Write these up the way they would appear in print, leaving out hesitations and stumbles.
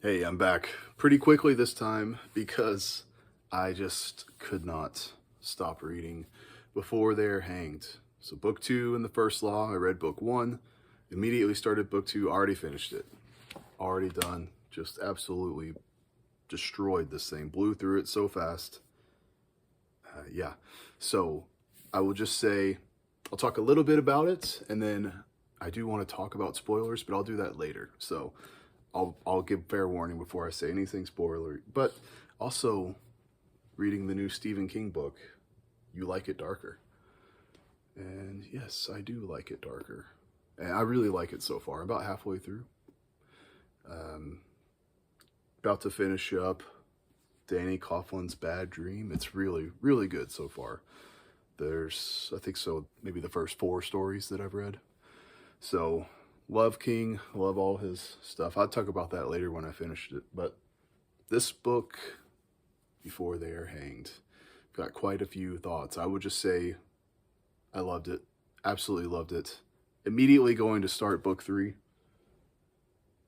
Hey, I'm back pretty quickly this time because I just could not stop reading Before They're Hanged. So, book two in the first law, I read book one, immediately started book two, already finished it. Already done. Just absolutely destroyed this thing, blew through it so fast. Yeah. So, I will just say I'll talk a little bit about it and then I do want to talk about spoilers, but I'll do that later. So, I'll give fair warning before I say anything spoiler. But also, reading the new Stephen King book, You Like It Darker. And yes, I do like it darker. And I really like it so far. I'm about halfway through. Um, About to finish up Danny Coughlin's Bad Dream. It's really, really good so far. There's, I think so, maybe the first four stories that I've read. So, love King, love all his stuff. I'll talk about that later when I finished it. But this book, Before They Are Hanged, got quite a few thoughts. I would just say I loved it. Absolutely loved it. Immediately going to start book three.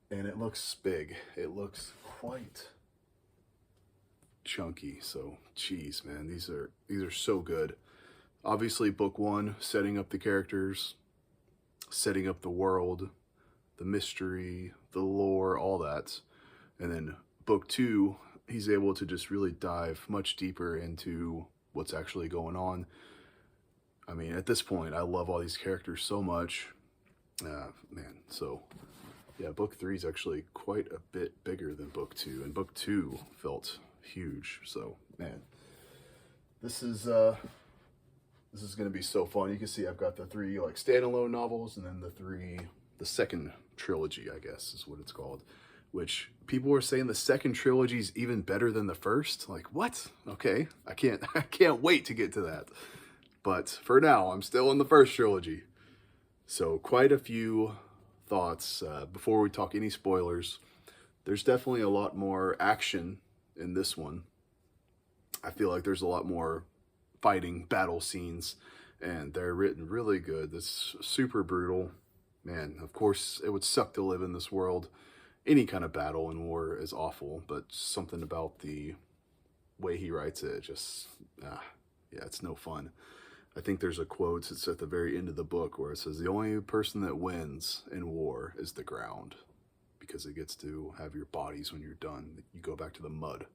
And it looks big. It looks quite chunky. So, geez, man, these are so good. Obviously, book one, setting up the characters, setting up the world, the mystery, the lore, all that. And then book two, he's able to just really dive much deeper into what's actually going on. I mean, at this point, I love all these characters so much. Man, so yeah, book three is actually quite a bit bigger than book two, and book two felt huge. So man, this is gonna be so fun. You can see I've got the three like standalone novels, and then the second trilogy, I guess is what it's called. Which people were saying the second trilogy is even better than the first. Like what? Okay, I can't wait to get to that. But for now, I'm still in the first trilogy. So quite a few thoughts before we talk any spoilers. There's definitely a lot more action in this one. I feel like there's a lot more fighting battle scenes, and they're written really good. It's super brutal. Man, of course, it would suck to live in this world. Any kind of battle and war is awful, but something about the way he writes it, just, yeah, it's no fun. I think there's a quote, it's at the very end of the book, where it says, the only person that wins in war is the ground, because it gets to have your bodies when you're done. You go back to the mud.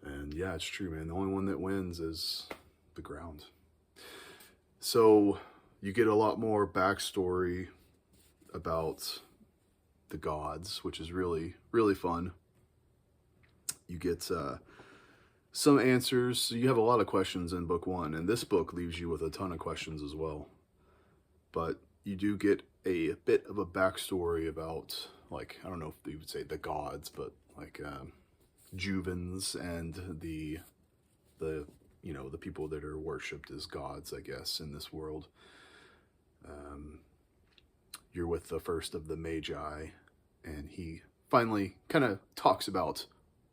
And yeah, it's true, man. The only one that wins is the ground. So you get a lot more backstory about the gods, which is really, really fun. You get some answers. You have a lot of questions in book one, and this book leaves you with a ton of questions as well. But you do get a bit of a backstory about, like, I don't know if you would say the gods, but like Juvens and the the people that are worshipped as gods, I guess, in this world. You're with the first of the Magi, and he finally kind of talks about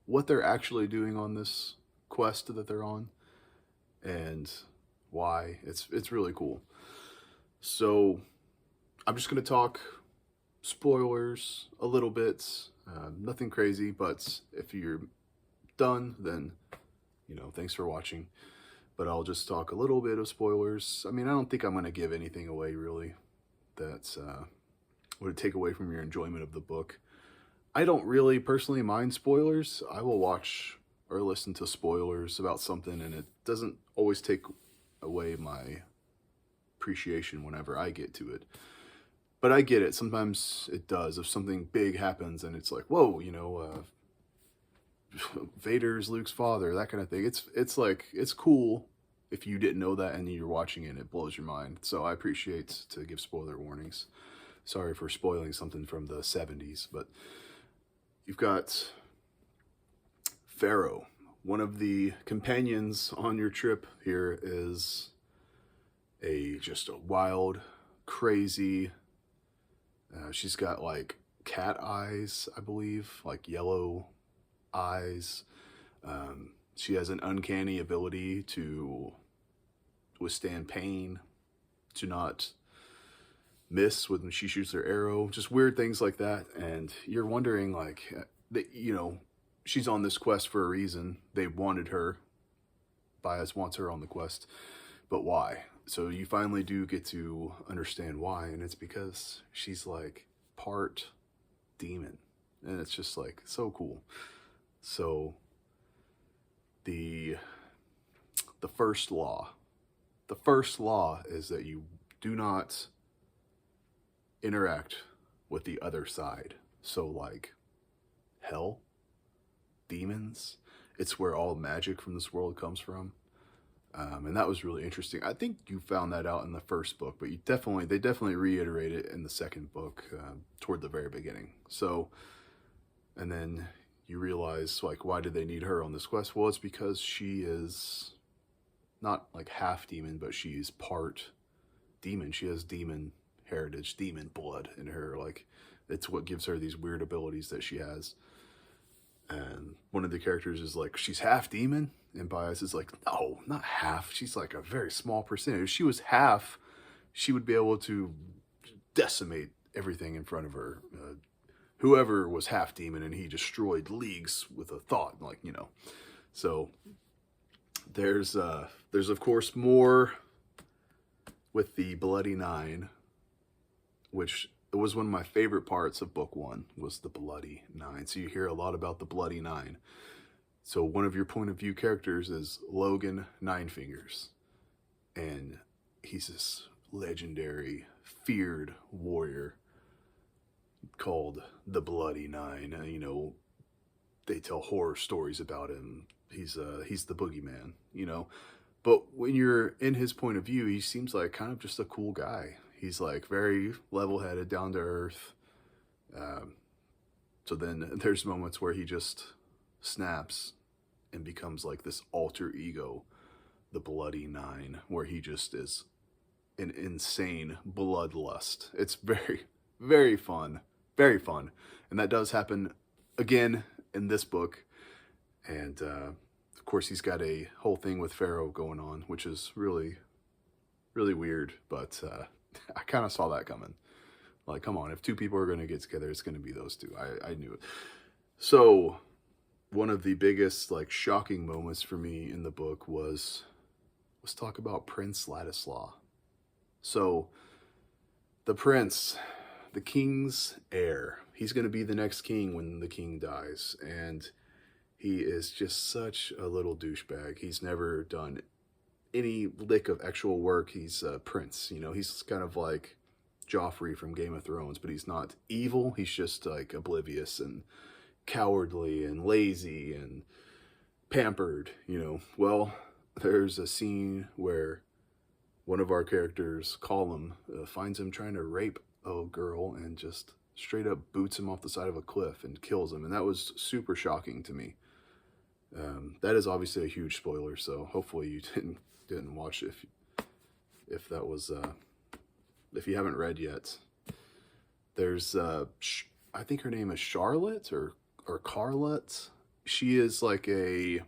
what they're actually doing on this quest that they're on and why. It's really cool. So I'm just gonna talk spoilers a little bit, nothing crazy, but if you're done, then thanks for watching. But I'll just talk a little bit of spoilers. I mean, I don't think I'm gonna give anything away really that would take away from your enjoyment of the book. I don't really personally mind spoilers. I will watch or listen to spoilers about something, and it doesn't always take away my appreciation whenever I get to it. But I get it. Sometimes it does. If something big happens and it's like, whoa, Vader's Luke's father, that kind of thing. It's like, it's cool if you didn't know that and you're watching it and it blows your mind. So I appreciate to give spoiler warnings. Sorry for spoiling something from the 70s, but you've got Pharaoh. One of the companions on your trip here is just a wild, crazy. She's got like cat eyes, I believe, like yellow eyes. She has an uncanny ability to withstand pain, to not miss when she shoots her arrow, just weird things like that. And you're wondering, like, you know, she's on this quest for a reason. They wanted her. Bias wants her on the quest, but why? So you finally do get to understand why, and it's because she's like part demon, and it's just like so cool. So the first law, is that you do not interact with the other side. So like hell, demons, it's where all magic from this world comes from. And that was really interesting. I think you found that out in the first book, but they definitely reiterate it in the second book, toward the very beginning. So, and then you realize, like, why did they need her on this quest? Well, it's because she is not like half demon, but she's part demon. She has demon heritage, demon blood in her. Like, it's what gives her these weird abilities that she has. And one of the characters is like, she's half demon, and Bias is like, no, not half. She's like a very small percentage. If she was half, she would be able to decimate everything in front of her. Whoever was half demon, and he destroyed leagues with a thought, like, you know. So there's of course more with the Bloody Nine, which was one of my favorite parts of book one, was the Bloody Nine. So you hear a lot about the Bloody Nine. So one of your point of view characters is Logan Ninefingers, and he's this legendary, feared warrior called the Bloody Nine. You know, they tell horror stories about him. He's the boogeyman, you know. But when you're in his point of view, he seems like kind of just a cool guy. He's like very level-headed, down to earth. So then there's moments where he just snaps and becomes like this alter ego, the Bloody Nine, where he just is an insane bloodlust. It's very, very fun. Very fun. And that does happen again in this book. And of course, he's got a whole thing with Pharaoh going on, which is really, really weird. But I kind of saw that coming. Like, come on, if two people are going to get together, it's going to be those two. I knew it. So one of the biggest, like, shocking moments for me in the book was, let's talk about Prince Ladislaw. So the prince, the king's heir, he's going to be the next king when the king dies. And he is just such a little douchebag. He's never done any lick of actual work. He's a prince, you know. He's kind of like Joffrey from Game of Thrones, but he's not evil. He's just like oblivious and cowardly and lazy and pampered, you know. Well, there's a scene where one of our characters, Colum, finds him trying to rape a girl and just straight up boots him off the side of a cliff and kills him. And that was super shocking to me. That is obviously a huge spoiler, so hopefully you didn't watch it if that was if you haven't read yet. There's I think her name is Charlotte or Carlette. She is like a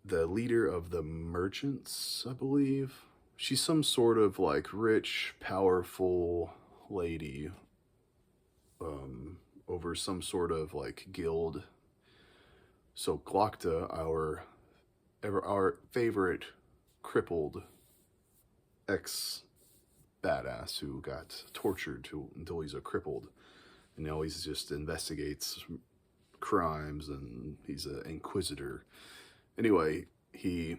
the leader of the merchants, I believe. She's some sort of like rich, powerful lady over some sort of like guild. So Glokta, our favorite crippled ex-badass who got tortured until he's a crippled, and now he's just investigates crimes, and he's an inquisitor. Anyway, he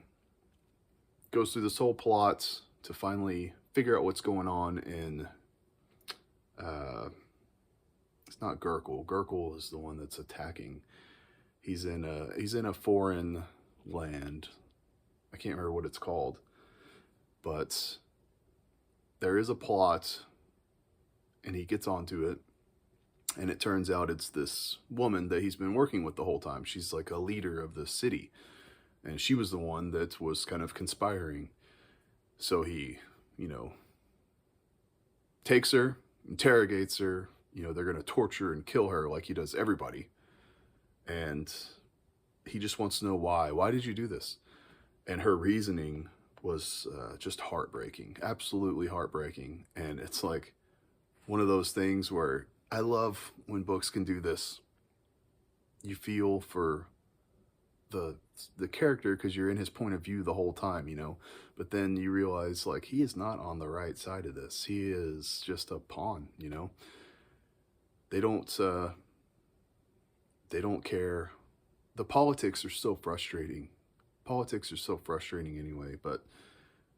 goes through this whole plot to finally figure out what's going on in it's not Gurkle. Gurkle is the one that's attacking. He's in a foreign land. I can't remember what it's called. But there is a plot, and he gets onto it, and it turns out it's this woman that he's been working with the whole time. She's like a leader of the city, and she was the one that was kind of conspiring. So he, you know, takes her, interrogates her. You know, they're going to torture and kill her like he does everybody. And he just wants to know why. Why did you do this? And her reasoning was just heartbreaking, absolutely heartbreaking. And it's like one of those things where I love when books can do this. You feel for the the character because you're in his point of view the whole time, you know. But then you realize like he is not on the right side of this. He is just a pawn, you know. They don't they don't care. The politics are so frustrating. Politics are so frustrating anyway, but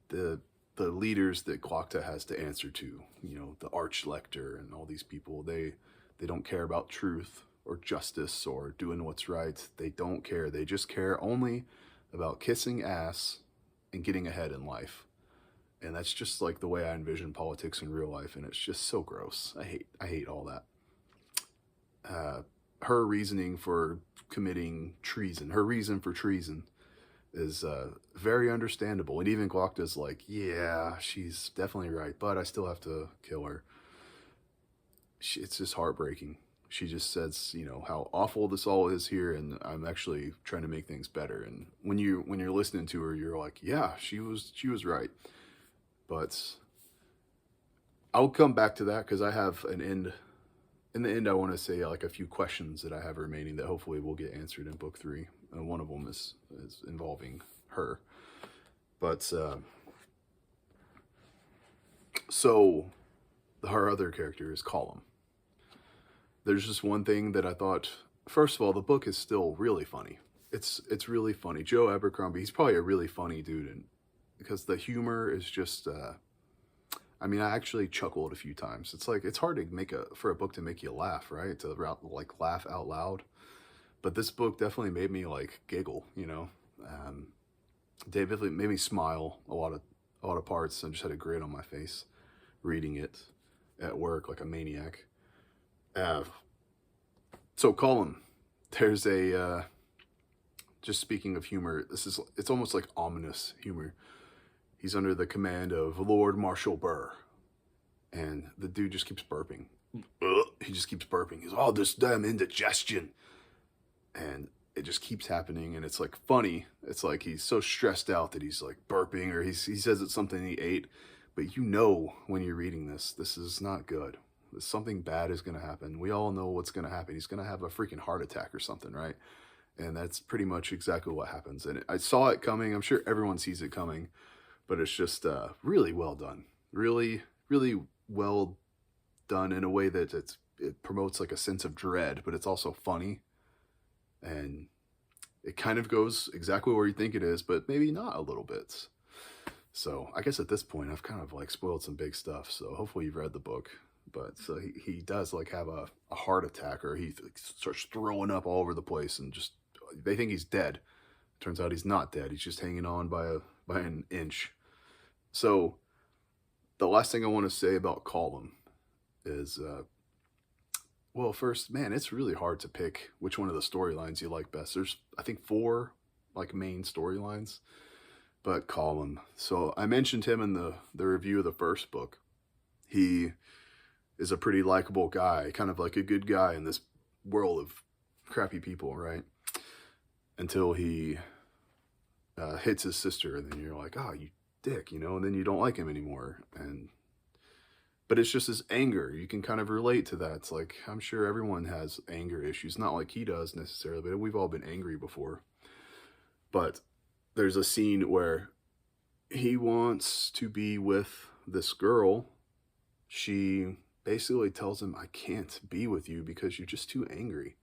the the leaders that Glocta has to answer to, you know, the Archlector and all these people, they don't care about truth or justice or doing what's right. They don't care. They just care only about kissing ass and getting ahead in life. And that's just like the way I envision politics in real life, and it's just so gross. I hate all that. Her reasoning for committing treason, her reason for treason is very understandable. And even Glocta's like, yeah, she's definitely right, but I still have to kill her. It's just heartbreaking. She just says, you know, how awful this all is here, and I'm actually trying to make things better. And when you're listening to her, you're like, yeah, she was right. But I'll come back to that because I have an end. In the end, I want to say like a few questions that I have remaining that hopefully will get answered in book 3. One of them is involving her. But so her other character is Colum. There's just one thing that I thought. First of all, the book is still really funny. It's really funny. Joe Abercrombie, he's probably a really funny dude, and because the humor is just. I mean, I actually chuckled a few times. It's like it's hard to for a book to make you laugh, right? To like laugh out loud. But this book definitely made me like giggle, you know. David made me smile a lot of parts. I just had a grin on my face reading it at work like a maniac. So Colum, there's a just speaking of humor, it's almost like ominous humor. He's under the command of Lord Marshal Burr, and the dude just keeps burping. He just keeps burping. He's all this damn indigestion, and it just keeps happening. And it's like funny. It's like he's so stressed out that he's like burping, or he says it's something he ate. But you know when you're reading this is not good. Something bad is going to happen. We all know what's going to happen. He's going to have a freaking heart attack or something, right? And that's pretty much exactly what happens. And I saw it coming. I'm sure everyone sees it coming. But it's just really well done. Really, really well done in a way that it promotes like a sense of dread, but it's also funny. And it kind of goes exactly where you think it is, but maybe not a little bit. So I guess at this point, I've kind of like spoiled some big stuff. So hopefully you've read the book. But so he does like have a heart attack, or he starts throwing up all over the place, and just they think he's dead. Turns out he's not dead. He's just hanging on by an inch. So the last thing I want to say about Colum is, well, first, man, it's really hard to pick which one of the storylines you like best. There's, I think, 4 like main storylines, but Colum. So I mentioned him in the review of the first book. He is a pretty likable guy, kind of like a good guy in this world of crappy people, right? Until he hits his sister, and then you're like, oh, you dick, you know, and then you don't like him anymore. But it's just his anger. You can kind of relate to that. It's like, I'm sure everyone has anger issues. Not like he does necessarily, but we've all been angry before. But there's a scene where he wants to be with this girl. She basically tells him, I can't be with you because you're just too angry.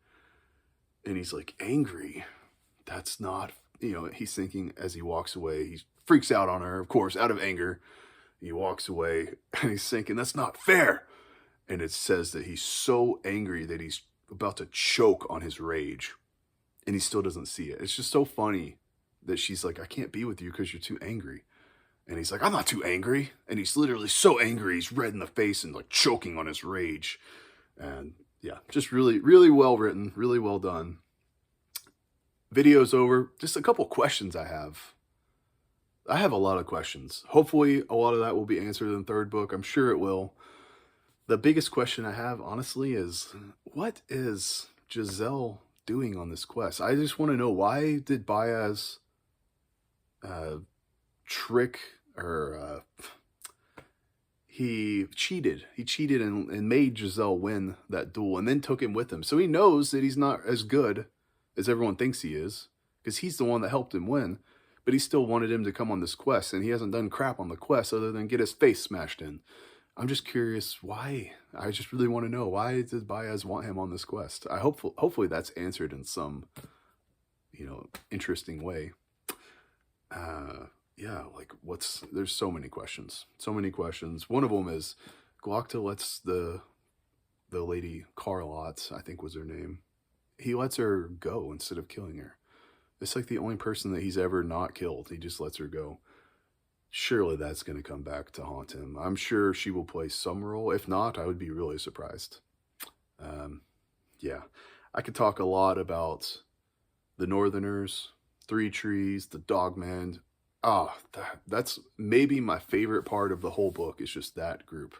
And he's like, angry? That's not, you know, he's thinking as he walks away, he freaks out on her, of course, out of anger. He walks away and he's thinking, that's not fair. And it says that he's so angry that he's about to choke on his rage. And he still doesn't see it. It's just so funny that she's like, I can't be with you because you're too angry. And he's like, I'm not too angry. And he's literally so angry, he's red in the face and like choking on his rage. And yeah, just really, really well written, really well done. Video's over. Just a couple questions I have. I have a lot of questions. Hopefully a lot of that will be answered in the third book. I'm sure it will. The biggest question I have, honestly, is what is Giselle doing on this quest? I just want to know, why did Baez trick or he cheated. He cheated and made Giselle win that duel and then took him with him. So he knows that he's not as good as everyone thinks he is because he's the one that helped him win. But he still wanted him to come on this quest, and he hasn't done crap on the quest other than get his face smashed in. I'm just curious why. I just really want to know, why did Baez want him on this quest? Hopefully that's answered in some, interesting way. Yeah, like there's so many questions. So many questions. One of them is Glocta lets the lady Carlot, I think was her name, he lets her go instead of killing her. It's like the only person that he's ever not killed. He just lets her go. Surely that's going to come back to haunt him. I'm sure she will play some role. If not, I would be really surprised. Yeah, I could talk a lot about the Northerners, Three Trees, the Dogman. That's maybe my favorite part of the whole book is just that group.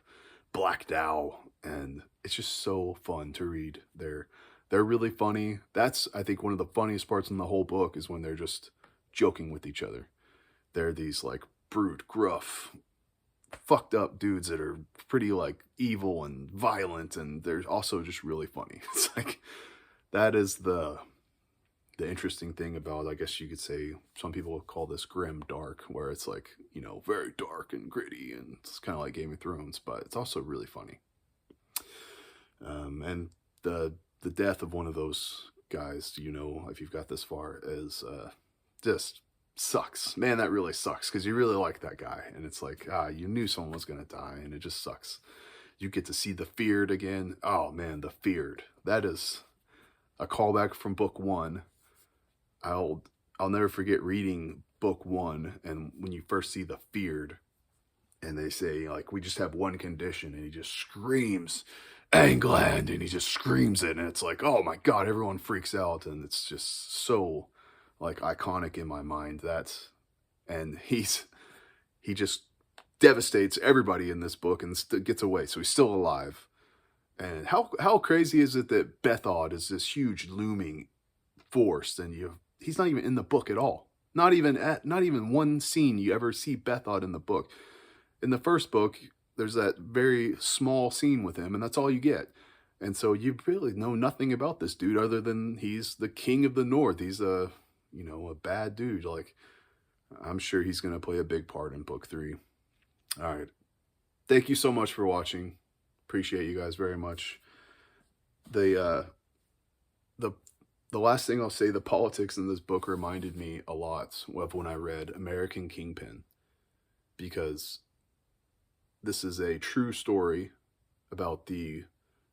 Black Dow, and it's just so fun to read. They're really funny. That's, I think, one of the funniest parts in the whole book is when they're just joking with each other. They're these, like, brute, gruff, fucked up dudes that are pretty, like, evil and violent, and they're also just really funny. It's like, that is the interesting thing about, I guess you could say, some people call this grim dark, where it's like, very dark and gritty, and it's kind of like Game of Thrones, but it's also really funny. And the death of one of those guys, if you've got this far, is just sucks. Man, that really sucks, because you really like that guy, and it's like, you knew someone was going to die, and it just sucks. You get to see the Feared again. Oh, man, the Feared. That is a callback from book 1. I'll never forget reading book 1, and when you first see the Feared, and they say, like, we just have one condition, and he just screams, England, and he just screams it, and it's like, oh my god, everyone freaks out, and it's just so, like, iconic in my mind. And he just devastates everybody in this book and gets away, so he's still alive. And how crazy is it that Bethod is this huge looming force, and he's not even in the book at all. Not even one scene you ever see Bethod in the book. In the first book, there's that very small scene with him, and that's all you get. And so you really know nothing about this dude other than he's the king of the North. He's a bad dude. Like, I'm sure he's going to play a big part in book 3. All right. Thank you so much for watching. Appreciate you guys very much. The last thing I'll say, the politics in this book reminded me a lot of when I read American Kingpin, because this is a true story about the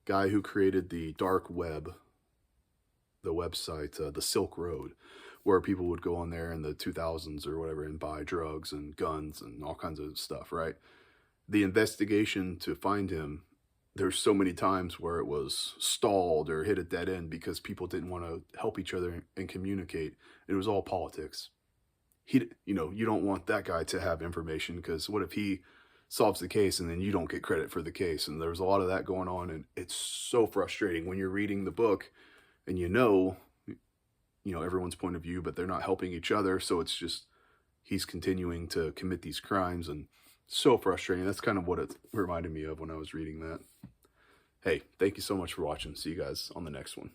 guy who created the dark web, the website, the Silk Road, where people would go on there in the 2000s or whatever and buy drugs and guns and all kinds of stuff, right? The investigation to find him, there's so many times where it was stalled or hit a dead end because people didn't want to help each other and communicate. It was all politics. You don't want that guy to have information, because what if he solves the case and then you don't get credit for the case? And there's a lot of that going on, and it's so frustrating when you're reading the book and everyone's point of view, but they're not helping each other. So it's just, he's continuing to commit these crimes, and so frustrating. That's kind of what it reminded me of when I was reading that. Hey, thank you so much for watching. See you guys on the next one.